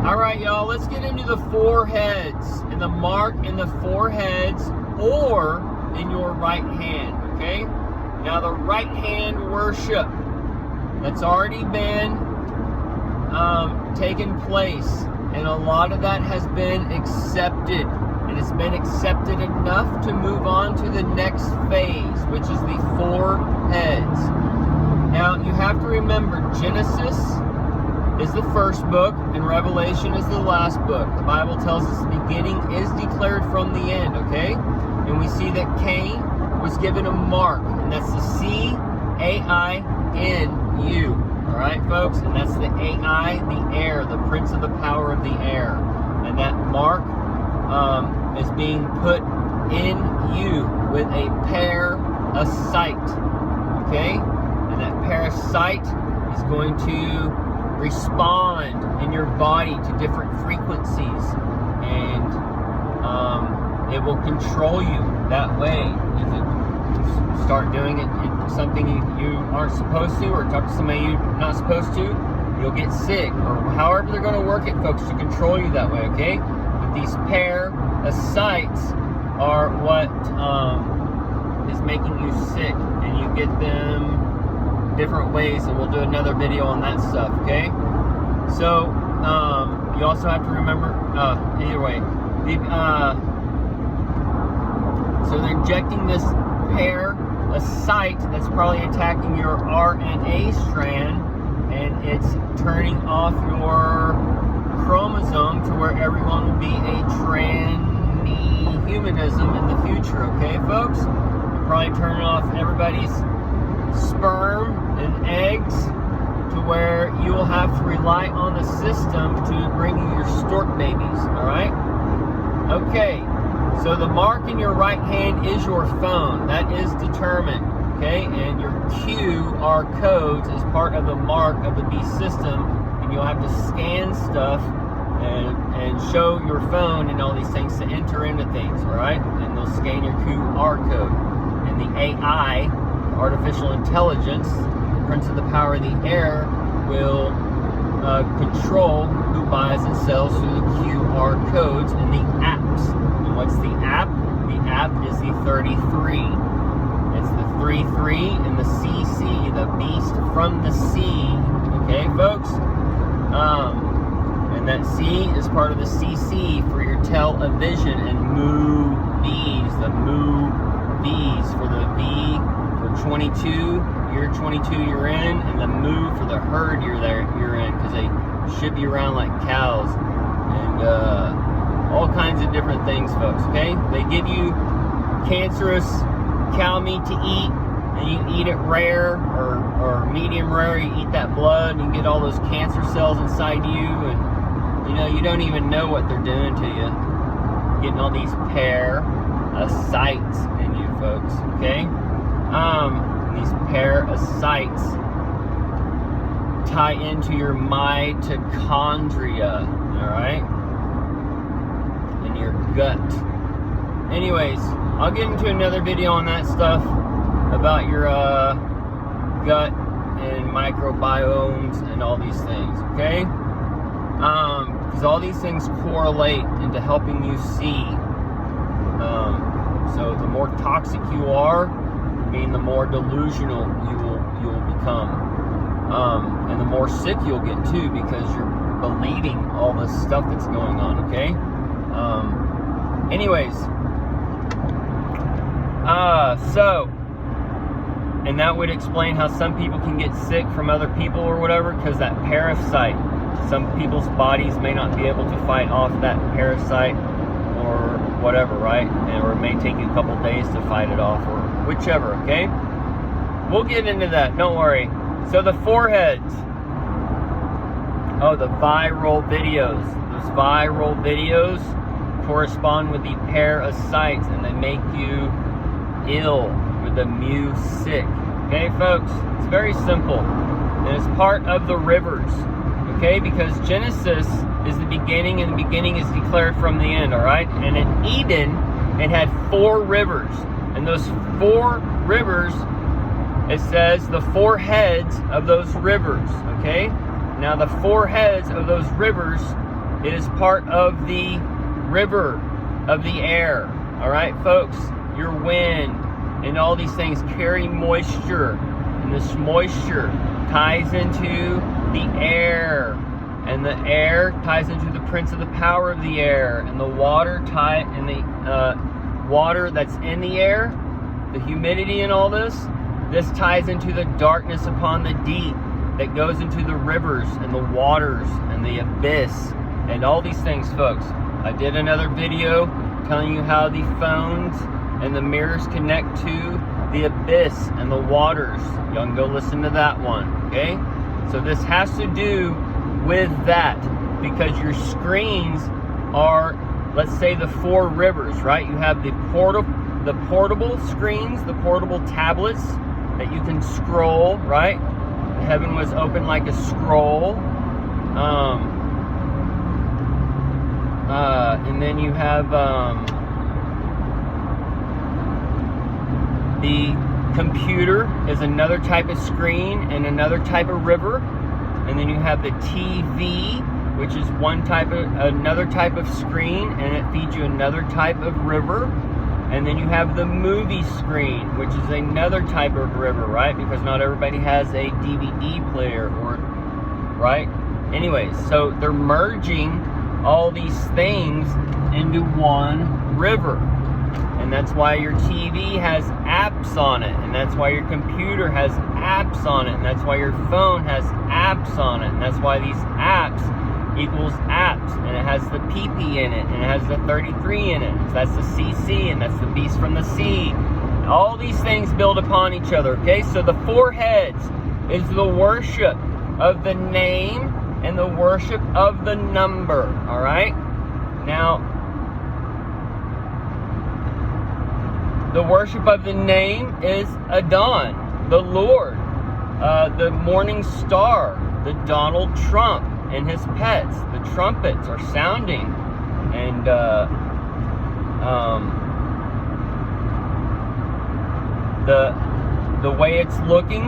All right, y'all, let's get into the foreheads and the mark in the foreheads or in your right hand, okay? Now, the right hand worship that's already been taken place, and a lot of that has been accepted. And it's been accepted enough to move on to the next phase, which is the foreheads. Now, you have to remember, Genesis is the first book, and Revelation is the last book. The Bible tells us the beginning is declared from the end, okay? And we see that Cain was given a mark, and that's the C-A-I-N-U. All right, folks? And that's the A-I, the air, the prince of the power of the air. And that mark is being put in you with a parasite, okay? And that parasite is going to respond in your body to different frequencies, and it will control you that way. If you start doing it in something you aren't supposed to, or talk to somebody you're not supposed to, you'll get sick, or however they're going to work it, folks, to control you that way, okay? But these parasites are what is making you sick, and you get them different ways, and we'll do another video on that stuff, okay? So you also have to remember, either way, so they're injecting this parasite that's probably attacking your RNA strand, and it's turning off your chromosome to where everyone will be a transhumanism in the future, okay, folks? You're probably turning off everybody's sperm and eggs to where you will have to rely on the system to bring you your stork babies, all right? Okay, so the mark in your right hand is your phone. That is determined, okay? And your QR codes is part of the mark of the beast system, and you'll have to scan stuff and show your phone and all these things to enter into things, all right? And they'll scan your QR code. And the AI, artificial intelligence, the prince of the power of the air, will control who buys and sells through the QR codes and the apps. And what's the app? The app is the 33. It's the 33 and the CC, the beast from the sea. Okay, folks? And that C is part of the CC for your television, and movies, the movies for the V for 22, year 22 you're in, and the moo for the herd you're in, because they ship you around like cows, and all kinds of different things, folks, okay? They give you cancerous cow meat to eat, and you eat it rare or medium rare. You eat that blood, and you get all those cancer cells inside you, and you know, you don't even know what they're doing to you. Getting all these parasites in you, folks, okay? These parasites tie into your mitochondria, all right? In your gut. Anyways, I'll get into another video on that stuff about your gut and microbiomes and all these things, okay? Because all these things correlate into helping you see. So the more toxic you are, mean the more delusional you will become, and the more sick you'll get too, because you're believing all this stuff that's going on, okay? Anyways, and that would explain how some people can get sick from other people or whatever, because that parasite, some people's bodies may not be able to fight off that parasite or whatever, right? Or it may take you a couple days to fight it off, or whichever, okay? We'll get into that, don't worry. So the foreheads. Oh, the viral videos. Those viral videos correspond with the parasites, and they make you ill with the sick. Okay, folks? It's very simple. And it's part of the rivers. Okay? Because Genesis is the beginning, and the beginning is declared from the end, alright? And in Eden, it had 4 rivers. And those 4 rivers, it says the 4 heads of those rivers, okay? Now the 4 heads of those rivers It is part of the river of the air. All right, folks? Your wind and all these things carry moisture. And this moisture ties into the air. And the air ties into the prince of the power of the air. And the water water that's in the air, the humidity and all this ties into the darkness upon the deep that goes into the rivers and the waters and the abyss and all these things, folks. I did another video telling you how the phones and the mirrors connect to the abyss and the waters. Y'all can go listen to that one, okay? So this has to do with that, because your screens are, let's say, the four rivers, right? You have the portable screens, the portable tablets that you can scroll, right? Heaven was open like a scroll. And then you have the computer is another type of screen and another type of river. And then you have the TV, which is another type of screen, and it feeds you another type of river. And then you have the movie screen, which is another type of river, right? Because not everybody has a DVD player, right? Anyways, so they're merging all these things into one river. And that's why your TV has apps on it. And that's why your computer has apps on it. And that's why your phone has apps on it. And that's why these apps equals apps. And it has the PP in it. And it has the 33 in it. So that's the CC. And that's the beast from the sea. All these things build upon each other. Okay, so the foreheads is the worship of the name and the worship of the number. All right? Now, the worship of the name is Adon, the Lord, the morning star, the Donald Trump and his pets. The trumpets are sounding, and the way it's looking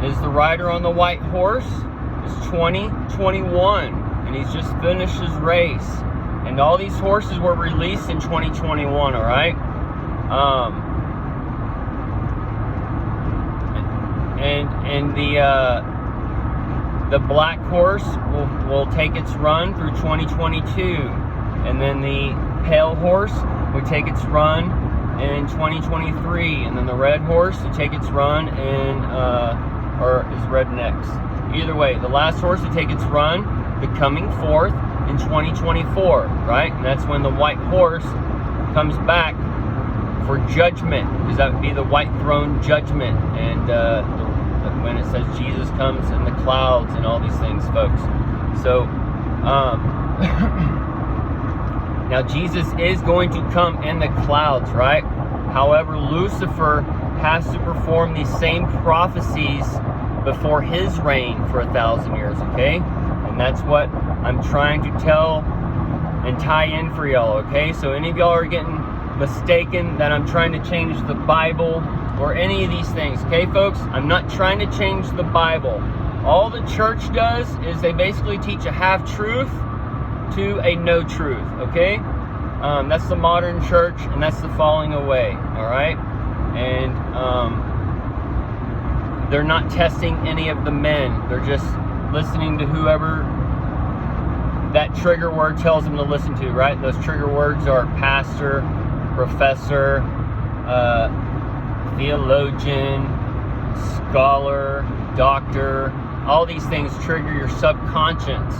is the rider on the white horse is 2021, and he's just finished his race. And all these horses were released in 2021. All right. And the black horse will take its run through 2022, and then the pale horse will take its run in 2023, and then the red horse will take its run or is red next. Either way, the last horse will take its run, the coming forth in 2024, right? And that's when the white horse comes back for judgment, because that would be the white throne judgment, and when it says Jesus comes in the clouds and all these things, folks. So now Jesus is going to come in the clouds, right? However, Lucifer has to perform these same prophecies before his reign for 1,000 years, okay? And that's what I'm trying to tell and tie in for y'all, okay? So any of y'all are getting mistaken that I'm trying to change the Bible or any of these things, okay, folks? I'm not trying to change the Bible. All the church does is they basically teach a half-truth to a no-truth, okay? That's the modern church, and that's the falling away, all right? And they're not testing any of the men. They're just listening to whoever that trigger word tells them to listen to, right? Those trigger words are pastor, professor, theologian, scholar, doctor. All these things trigger your subconscious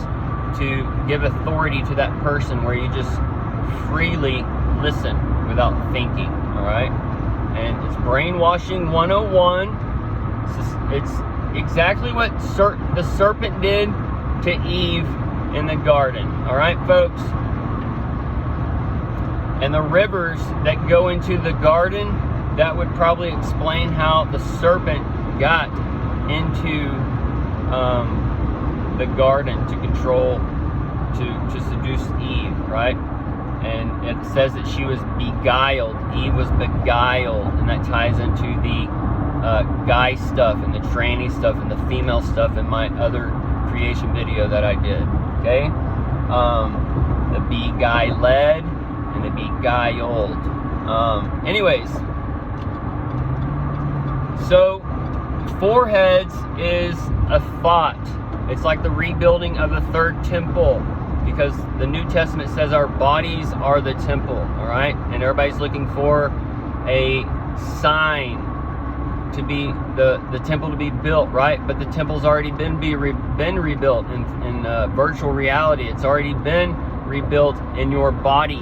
to give authority to that person, where you just freely listen without thinking, all right? And it's brainwashing 101. It's exactly what the serpent did to Eve in the garden, all right, folks? And the rivers that go into the garden, that would probably explain how the serpent got into the garden to control, to seduce Eve, right? And it says that she was beguiled. Eve was beguiled, and that ties into the guy stuff and the tranny stuff and the female stuff in my other creation video that I did, okay? The B guy led and the B guy old. Anyways, so fourheads is a thought. It's like the rebuilding of the third temple, because the New Testament says our bodies are the temple, all right? And everybody's looking for a sign to be the temple to be built, right? But the temple's already been rebuilt in virtual reality. It's already been rebuilt in your body.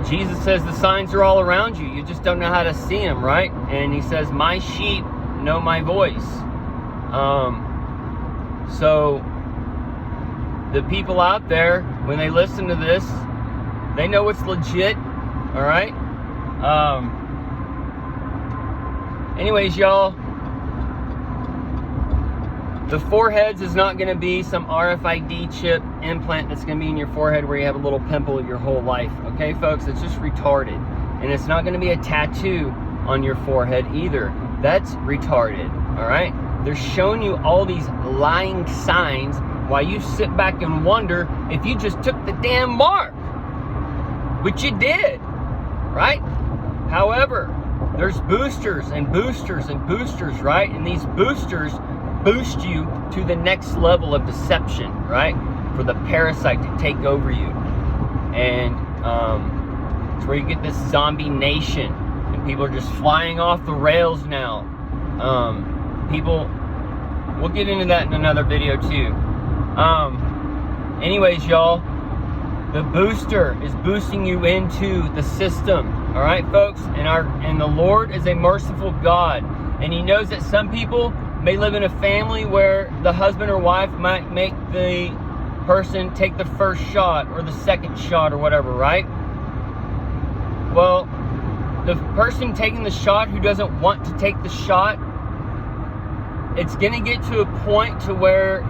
Jesus says the signs are all around you. You just don't know how to see them, right? And he says, my sheep know my voice. So the people out there, when they listen to this, they know it's legit, all right? Anyways, y'all, the foreheads is not going to be some RFID chip implant that's going to be in your forehead where you have a little pimple your whole life. Okay, folks? It's just retarded. And it's not going to be a tattoo on your forehead either. That's retarded. All right? They're showing you all these lying signs while you sit back and wonder if you just took the damn mark. Which you did. Right? However, there's boosters and boosters and boosters, right? And these boosters boost you to the next level of deception, right? For the parasite to take over you. And it's where you get this zombie nation. And people are just flying off the rails now. We'll get into that in another video too. Anyways, y'all, the booster is boosting you into the system. All right, folks? And the Lord is a merciful God. And he knows that some people may live in a family where the husband or wife might make the person take the first shot or the second shot or whatever, right? Well, the person taking the shot who doesn't want to take the shot, it's going to get to a point to where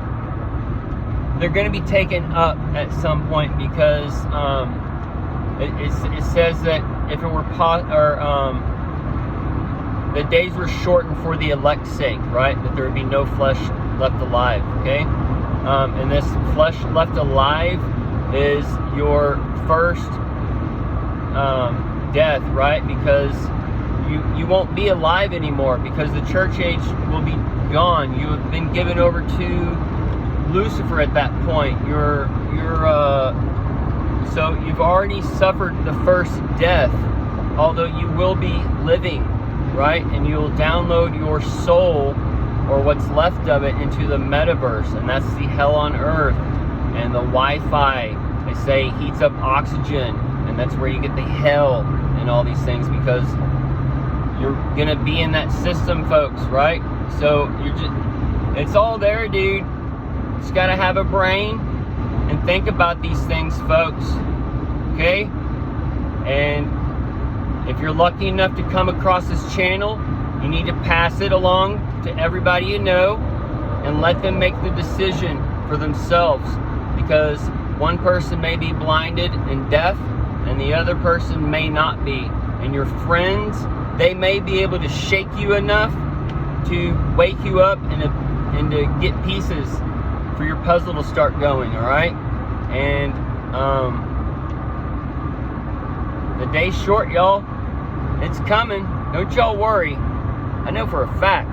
they're going to be taken up at some point, because it says that if it were the days were shortened for the elect's sake, right? That there would be no flesh left alive, okay? And this flesh left alive is your first death, right? Because you won't be alive anymore, because the church age will be gone. You have been given over to Lucifer at that point. So you've already suffered the first death, although you will be living, right? And you'll download your soul, or what's left of it, into the metaverse, and that's the hell on earth. And the Wi-Fi, they say, heats up oxygen, and that's where you get the hell and all these things, because you're gonna be in that system, folks, right? So it's all there, dude. You just gotta have a brain and think about these things, folks, okay? And if you're lucky enough to come across this channel, you need to pass it along to everybody you know and let them make the decision for themselves, because one person may be blinded and deaf and the other person may not be. And your friends, they may be able to shake you enough to wake you up and to get pieces for your puzzle to start going, all right? And the day's short, y'all. It's coming. Don't y'all worry. I know for a fact.